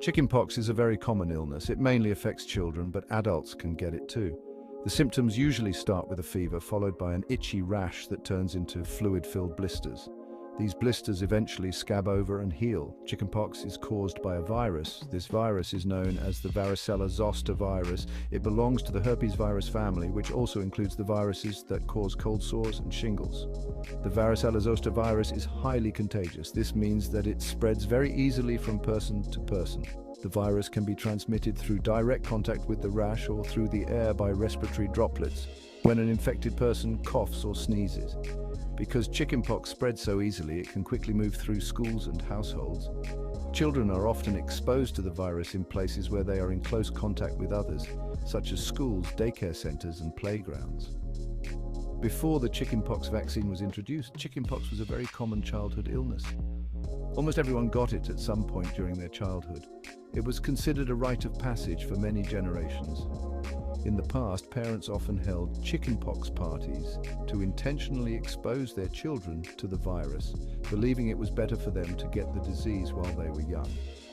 Chickenpox is a very common illness. It mainly affects children, but adults can get it too. The symptoms usually start with a fever, followed by an itchy rash that turns into fluid-filled blisters. These blisters eventually scab over and heal. Chickenpox is caused by a virus. This virus is known as the varicella zoster virus. It belongs to the herpes virus family, which also includes the viruses that cause cold sores and shingles. The varicella zoster virus is highly contagious. This means that it spreads very easily from person to person. The virus can be transmitted through direct contact with the rash or through the air by respiratory droplets when an infected person coughs or sneezes. Because chickenpox spreads so easily, it can quickly move through schools and households. Children are often exposed to the virus in places where they are in close contact with others, such as schools, daycare centers, and playgrounds. Before the chickenpox vaccine was introduced, chickenpox was a very common childhood illness. Almost everyone got it at some point during their childhood. It was considered a rite of passage for many generations. In the past, parents often held chickenpox parties to intentionally expose their children to the virus, believing it was better for them to get the disease while they were young.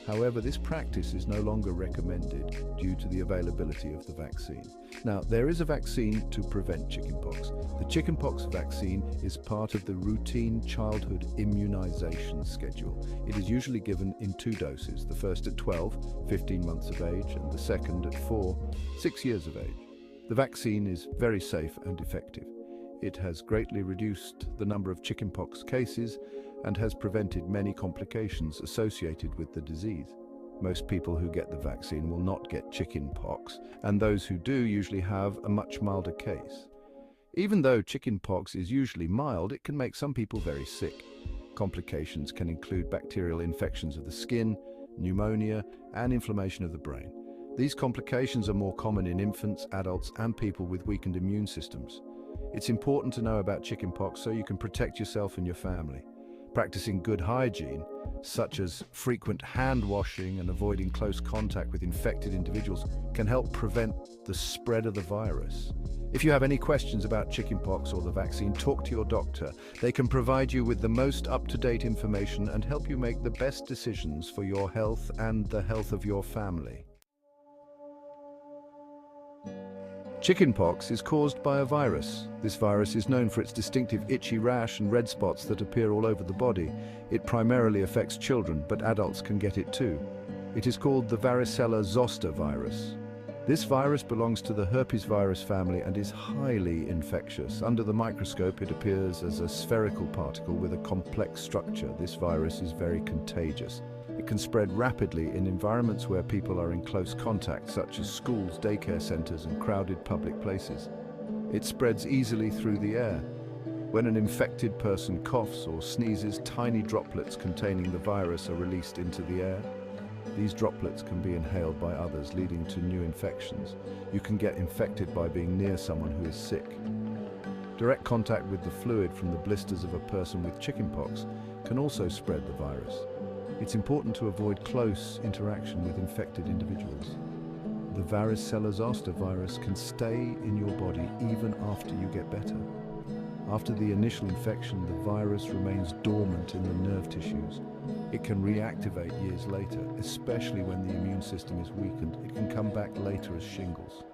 However, this practice is no longer recommended due to the availability of the vaccine. Now, there is a vaccine to prevent chickenpox. The chickenpox vaccine is part of the routine childhood immunization schedule. It is usually given in 2 doses, the first at 12, 15 months of age, and the second at 4, 6 years of age. The vaccine is very safe and effective. It has greatly reduced the number of chickenpox cases and has prevented many complications associated with the disease. Most people who get the vaccine will not get chickenpox, and those who do usually have a much milder case. Even though chickenpox is usually mild, it can make some people very sick. Complications can include bacterial infections of the skin, pneumonia, and inflammation of the brain. These complications are more common in infants, adults, and people with weakened immune systems. It's important to know about chickenpox so you can protect yourself and your family. Practicing good hygiene, such as frequent hand washing and avoiding close contact with infected individuals, can help prevent the spread of the virus. If you have any questions about chickenpox or the vaccine, talk to your doctor. They can provide you with the most up-to-date information and help you make the best decisions for your health and the health of your family. Chickenpox is caused by a virus. This virus is known for its distinctive itchy rash and red spots that appear all over the body. It primarily affects children, but adults can get it too. It is called the varicella zoster virus. This virus belongs to the herpes virus family and is highly infectious. Under the microscope, it appears as a spherical particle with a complex structure. This virus is very contagious. It can spread rapidly in environments where people are in close contact, such as schools, daycare centers, and crowded public places. It spreads easily through the air. When an infected person coughs or sneezes, tiny droplets containing the virus are released into the air. These droplets can be inhaled by others, leading to new infections. You can get infected by being near someone who is sick. Direct contact with the fluid from the blisters of a person with chickenpox can also spread the virus. It's important to avoid close interaction with infected individuals. The varicella zoster virus can stay in your body even after you get better. After the initial infection, the virus remains dormant in the nerve tissues. It can reactivate years later, especially when the immune system is weakened. It can come back later as shingles.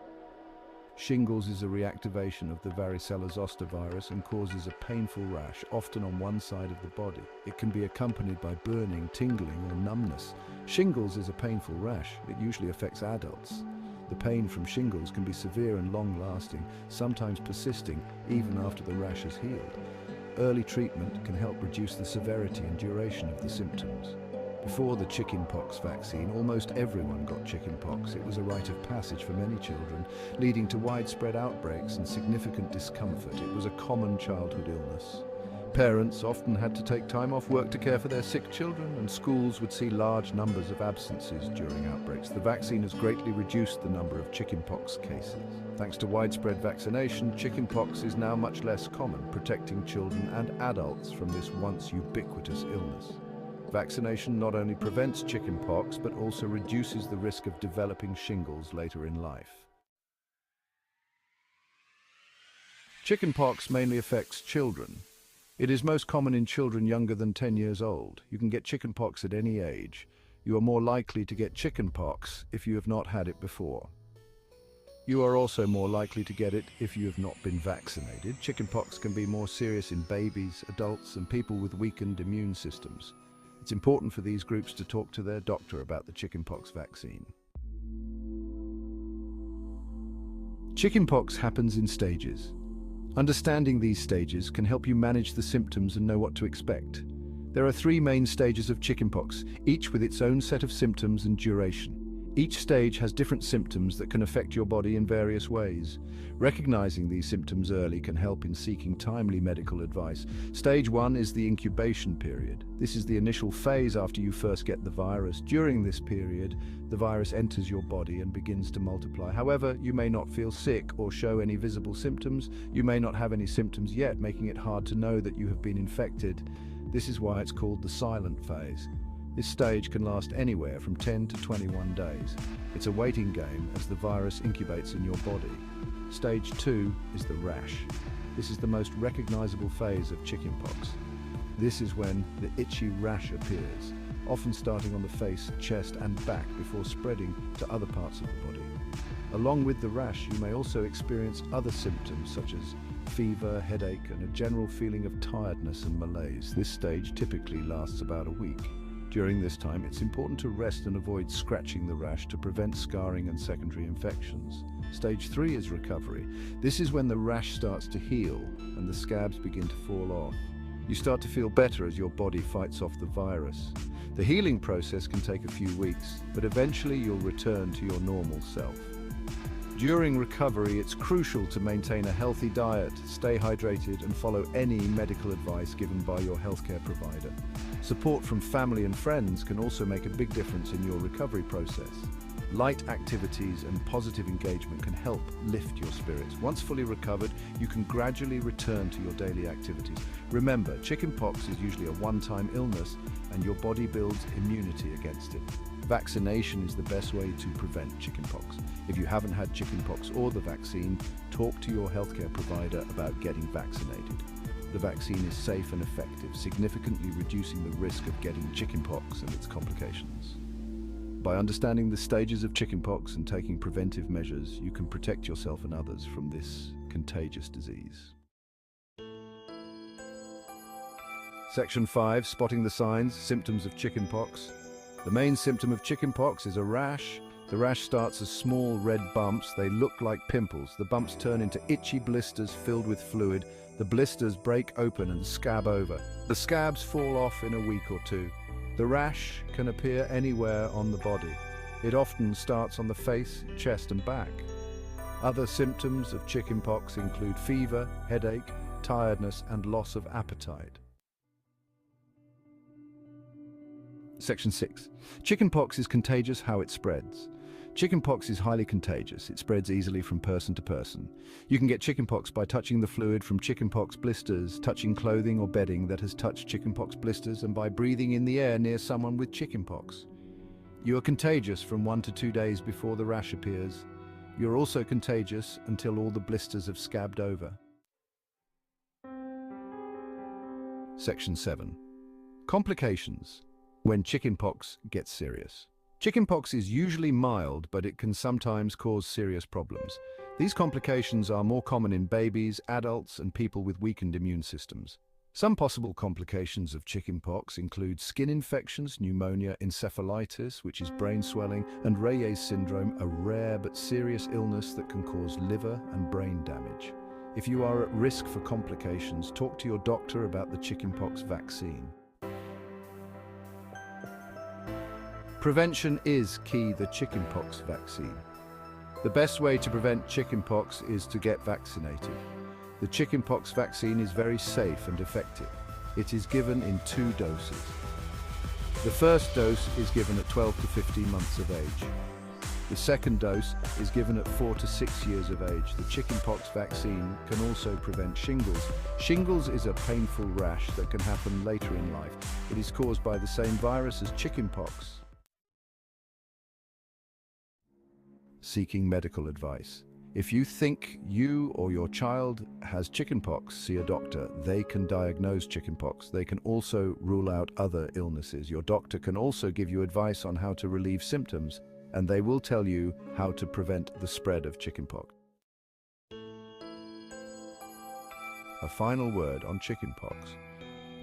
Shingles is a reactivation of the varicella zoster virus and causes a painful rash, often on one side of the body. It can be accompanied by burning, tingling, or numbness. Shingles is a painful rash. It usually affects adults. The pain from shingles can be severe and long-lasting, sometimes persisting even after the rash has healed. Early treatment can help reduce the severity and duration of the symptoms. Before the chickenpox vaccine, almost everyone got chickenpox. It was a rite of passage for many children, leading to widespread outbreaks and significant discomfort. It was a common childhood illness. Parents often had to take time off work to care for their sick children, and schools would see large numbers of absences during outbreaks. The vaccine has greatly reduced the number of chickenpox cases. Thanks to widespread vaccination, chickenpox is now much less common, protecting children and adults from this once ubiquitous illness. Vaccination not only prevents chickenpox, but also reduces the risk of developing shingles later in life. Chickenpox mainly affects children. It is most common in children younger than 10 years old. You can get chickenpox at any age. You are more likely to get chickenpox if you have not had it before. You are also more likely to get it if you have not been vaccinated. Chickenpox can be more serious in babies, adults, and people with weakened immune systems. It's important for these groups to talk to their doctor about the chickenpox vaccine. Chickenpox happens in stages. Understanding these stages can help you manage the symptoms and know what to expect. There are 3 main stages of chickenpox, each with its own set of symptoms and duration. Each stage has different symptoms that can affect your body in various ways. Recognizing these symptoms early can help in seeking timely medical advice. Stage 1 is the incubation period. This is the initial phase after you first get the virus. During this period, the virus enters your body and begins to multiply. However, you may not feel sick or show any visible symptoms. You may not have any symptoms yet, making it hard to know that you have been infected. This is why it's called the silent phase. This stage can last anywhere from 10 to 21 days. It's a waiting game as the virus incubates in your body. Stage 2 is the rash. This is the most recognizable phase of chickenpox. This is when the itchy rash appears, often starting on the face, chest, and back before spreading to other parts of the body. Along with the rash, you may also experience other symptoms such as fever, headache, and a general feeling of tiredness and malaise. This stage typically lasts about a week. During this time, it's important to rest and avoid scratching the rash to prevent scarring and secondary infections. Stage 3 is recovery. This is when the rash starts to heal and the scabs begin to fall off. You start to feel better as your body fights off the virus. The healing process can take a few weeks, but eventually you'll return to your normal self. During recovery, it's crucial to maintain a healthy diet, stay hydrated, and follow any medical advice given by your healthcare provider. Support from family and friends can also make a big difference in your recovery process. Light activities and positive engagement can help lift your spirits. Once fully recovered, you can gradually return to your daily activities. Remember, chickenpox is usually a one-time illness, and your body builds immunity against it. Vaccination is the best way to prevent chickenpox. If you haven't had chickenpox or the vaccine, talk to your healthcare provider about getting vaccinated. The vaccine is safe and effective, significantly reducing the risk of getting chickenpox and its complications. By understanding the stages of chickenpox and taking preventive measures, you can protect yourself and others from this contagious disease. Section 5, spotting the signs, symptoms of chickenpox. The main symptom of chickenpox is a rash. The rash starts as small red bumps. They look like pimples. The bumps turn into itchy blisters filled with fluid. The blisters break open and scab over. The scabs fall off in a week or 2. The rash can appear anywhere on the body. It often starts on the face, chest, and back. Other symptoms of chickenpox include fever, headache, tiredness, and loss of appetite. Section 6. Chickenpox is contagious. How it spreads. Chickenpox is highly contagious. It spreads easily from person to person. You can get chickenpox by touching the fluid from chickenpox blisters, touching clothing or bedding that has touched chickenpox blisters, and by breathing in the air near someone with chickenpox. You are contagious from 1 to 2 days before the rash appears. You are also contagious until all the blisters have scabbed over. Section 7. Complications. When chickenpox gets serious. Chickenpox is usually mild, but it can sometimes cause serious problems. These complications are more common in babies, adults, and people with weakened immune systems. Some possible complications of chickenpox include skin infections, pneumonia, encephalitis, which is brain swelling, and Reyes syndrome, a rare but serious illness that can cause liver and brain damage. If you are at risk for complications, talk to your doctor about the chickenpox vaccine. Prevention is key. The chickenpox vaccine. The best way to prevent chickenpox is to get vaccinated. The chickenpox vaccine is very safe and effective. It is given in 2 doses. The first dose is given at 12 to 15 months of age. The second dose is given at 4 to 6 years of age. The chickenpox vaccine can also prevent shingles. Shingles is a painful rash that can happen later in life. It is caused by the same virus as chickenpox. Seeking medical advice. If you think you or your child has chickenpox, see a doctor. They can diagnose chickenpox. They can also rule out other illnesses. Your doctor can also give you advice on how to relieve symptoms, and they will tell you how to prevent the spread of chickenpox. A final word on chickenpox.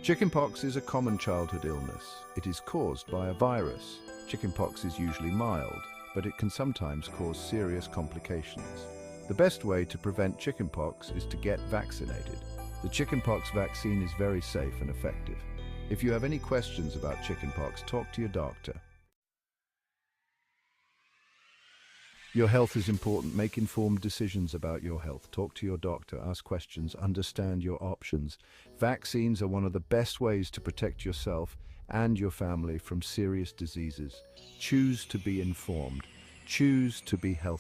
Chickenpox is a common childhood illness. It is caused by a virus. Chickenpox is usually mild, but it can sometimes cause serious complications. The best way to prevent chickenpox is to get vaccinated. The chickenpox vaccine is very safe and effective. If you have any questions about chickenpox, talk to your doctor. Your health is important. Make informed decisions about your health. Talk to your doctor, ask questions, understand your options. Vaccines are one of the best ways to protect yourself and your family from serious diseases. Choose to be informed. Choose to be healthy.